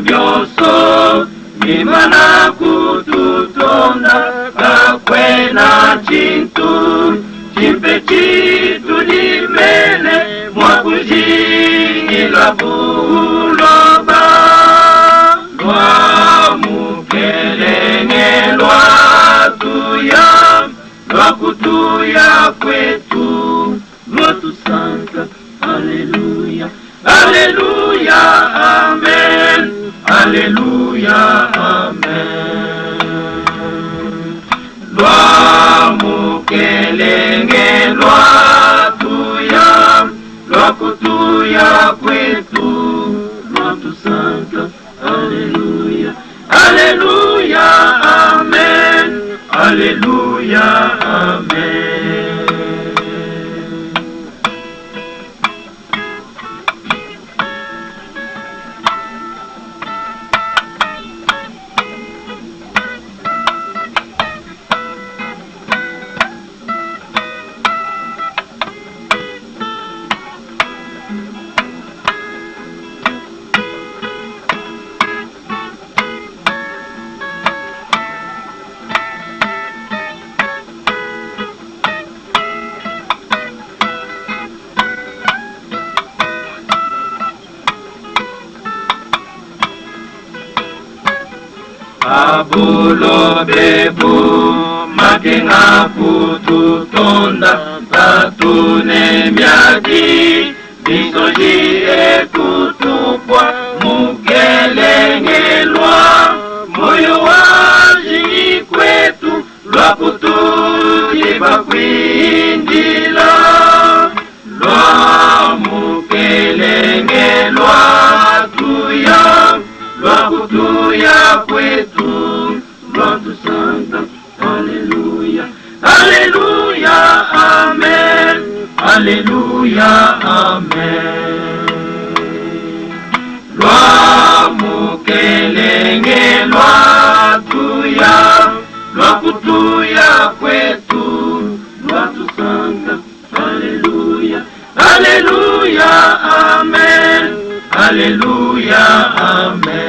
byoso Imana kututonda kakwena chintu chimpe chitu limene mwakujingila buloba lwa mukelenge lwa tuya lwa kutuya kwetu lwa tusanta. Haleluya, haleluya, amen. Haleluya, amen. Lwa mukelenge lwa tuya lwa kutuya kwetu lwa tusanta. Haleluya, haleluya, amen. Haleluya, amen. Abulo bebu makenga kututonda tatune myadi bisoji ekutupwa mukelengelwa moyo wajingi kwetu lwa kutujiba kwindila lwa mukelengelwa tuya lwa kutuya kwetu lwa tusanta. Haleluya, haleluya, amen. Haleluya, amen. Lwa mukelenge lwa tuya lwa kutuya kwetu lwa tusanta. Haleluya, haleluya, amen. Haleluya, amen.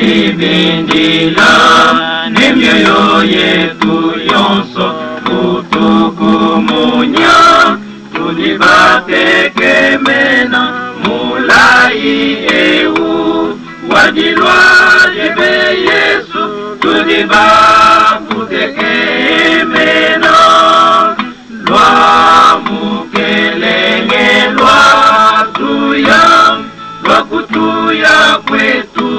Ibindila nemyoyo yetu yonso kutukumunya tulibatekemena mulai ewu wajilwa jebe Yesu tulibakutekemena lwa mukelenge lwa tuya lwa kutuya kwetu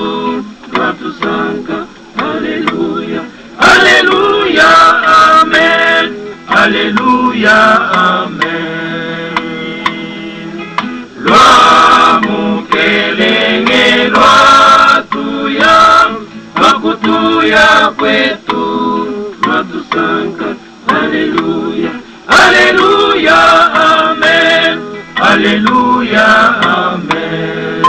tusanga. Haleluya, haleluya, amen. Haleluya, amen. Lwa mukelenge lwa tuya lwa kutuya kwetu lwa tusanga. Haleluya, haleluya, amen. Haleluya, amen.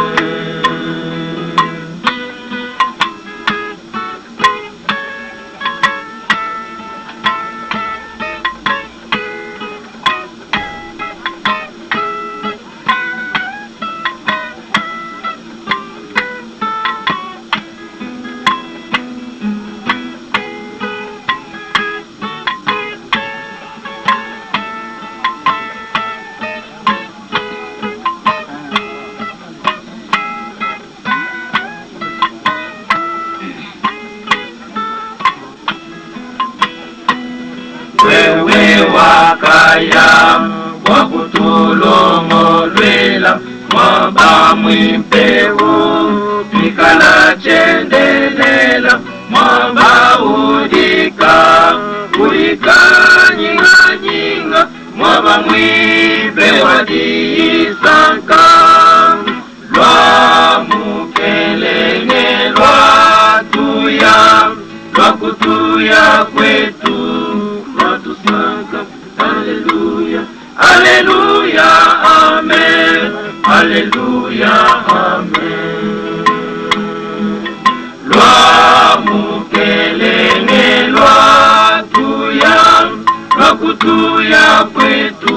Wakaya wakutulongolwela mwaba mwimpewu pikala chendelela mwaba udika ikanyinganyinga mwaba mwibe wadisanka lwa mukelenge lwa tuya lwa kutuya kwetu lwatusanka. Haleluya, haleluya, amen. Haleluya, amen. Lwa mukelenge lwa tuya lwa kutuya kwetu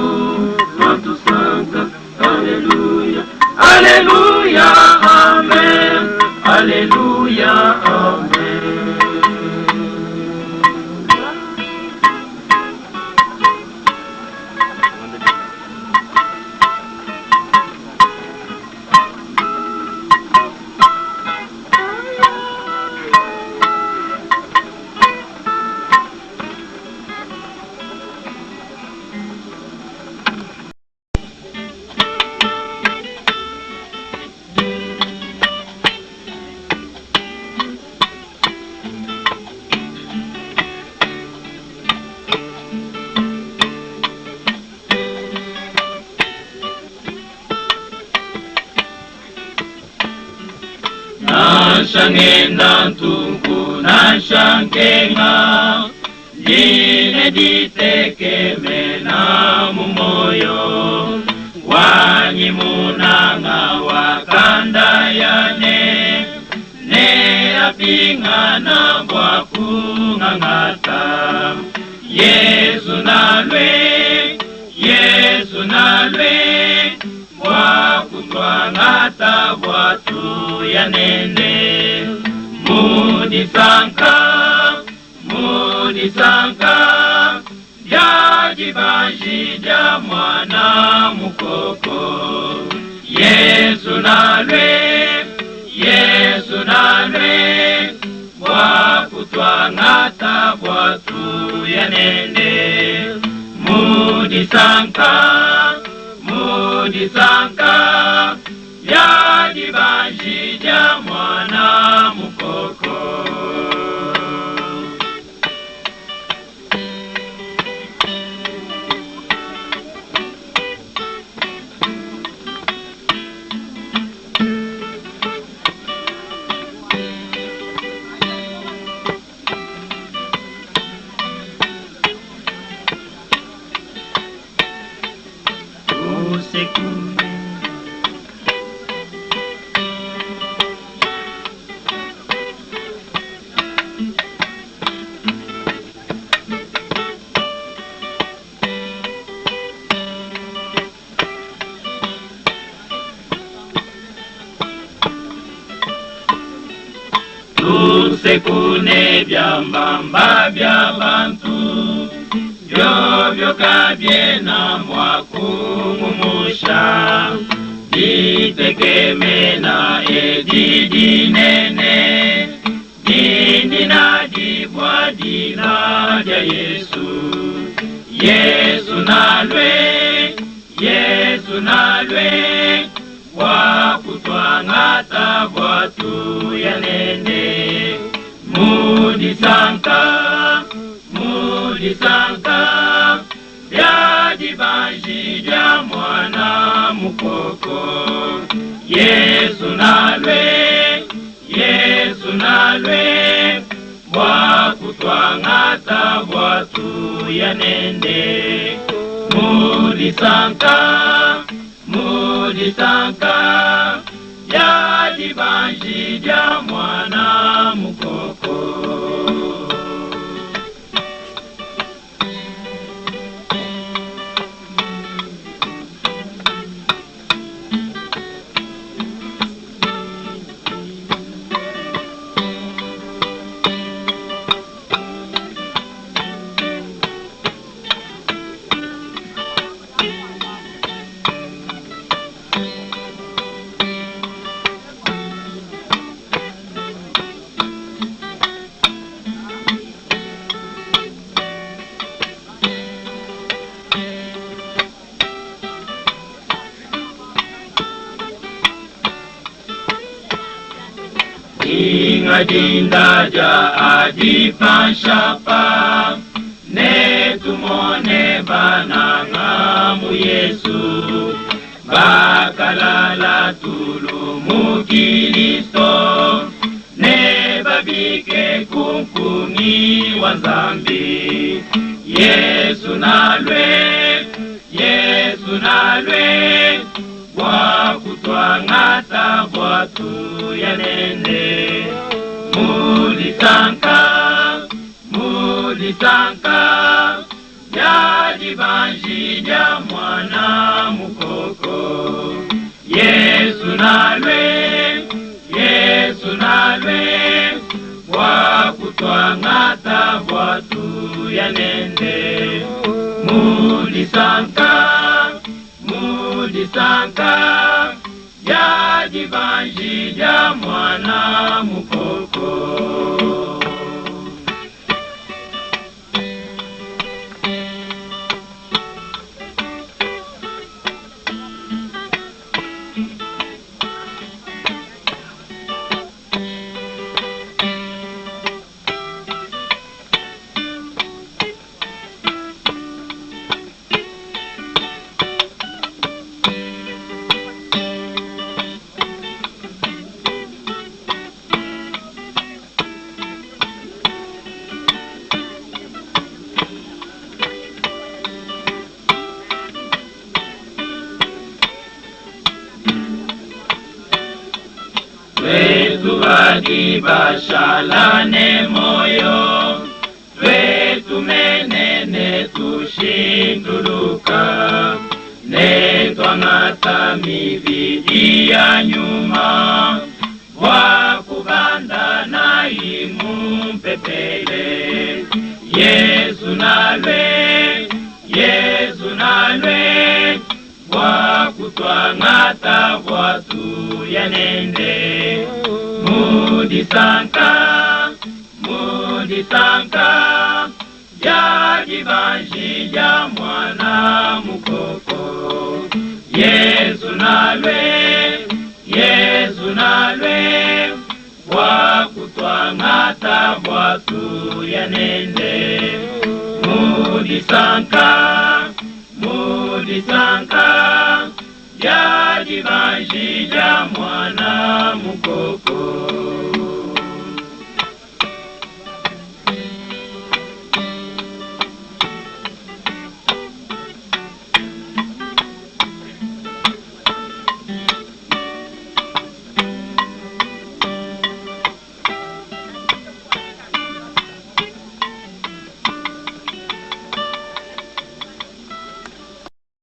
lwatusanka. Haleluya, haleluya, amen. Haleluya, amen. Nashangena ntungu nashangenga Line ditekemena mumoyo Wanyimunanga wakandayane Ne apingana bwakungangata Yesu nalwe Bwakutwangata bwatu yanende Mudisanka Byajibaji bya mwana mukoko Yesu nalwe Bwakutwangata bwatu yanende Mudisanka Byajibaji bya mwana mukoko Tusekune byambamba byabantu Byovyo kabyena mwakungumusha Ditekemena edidinene Dindina dibwadina dya Yesu nalwe Wakutwangata bwatu yanende Mudisanka Byajibaji bya mwana mukoko Yesu nalwe Bwakutwangata bwatu yanende Mudisanka Byajibaji bya mwana mukoko Inga dinda ja adipashapa ne tumone banangamu Yesu bakalala tulu mukilisto ne babike kunkuni wa zambi. Yesu nalwe wakutwangata bwatu yanende. Mulisanka yajibanji ja mwana mukoko. Yesu nalwe wakutwangata bwatu yanende. Mulisanka yajibanji ja mwana mukoko. Wetu bagi bashalane moyo, wetu menene tushinduluka, netwangata mibidi ya nyuma, wakubanda na imu mpepele. Yesu nalwe wakutwangata bwatu yanende. Mudisanka yajibanji ja mwana mukoko. Yesu nalwe wakutwangata bwatu yanende. Mudisanka yajibanji ja mwana mukoko.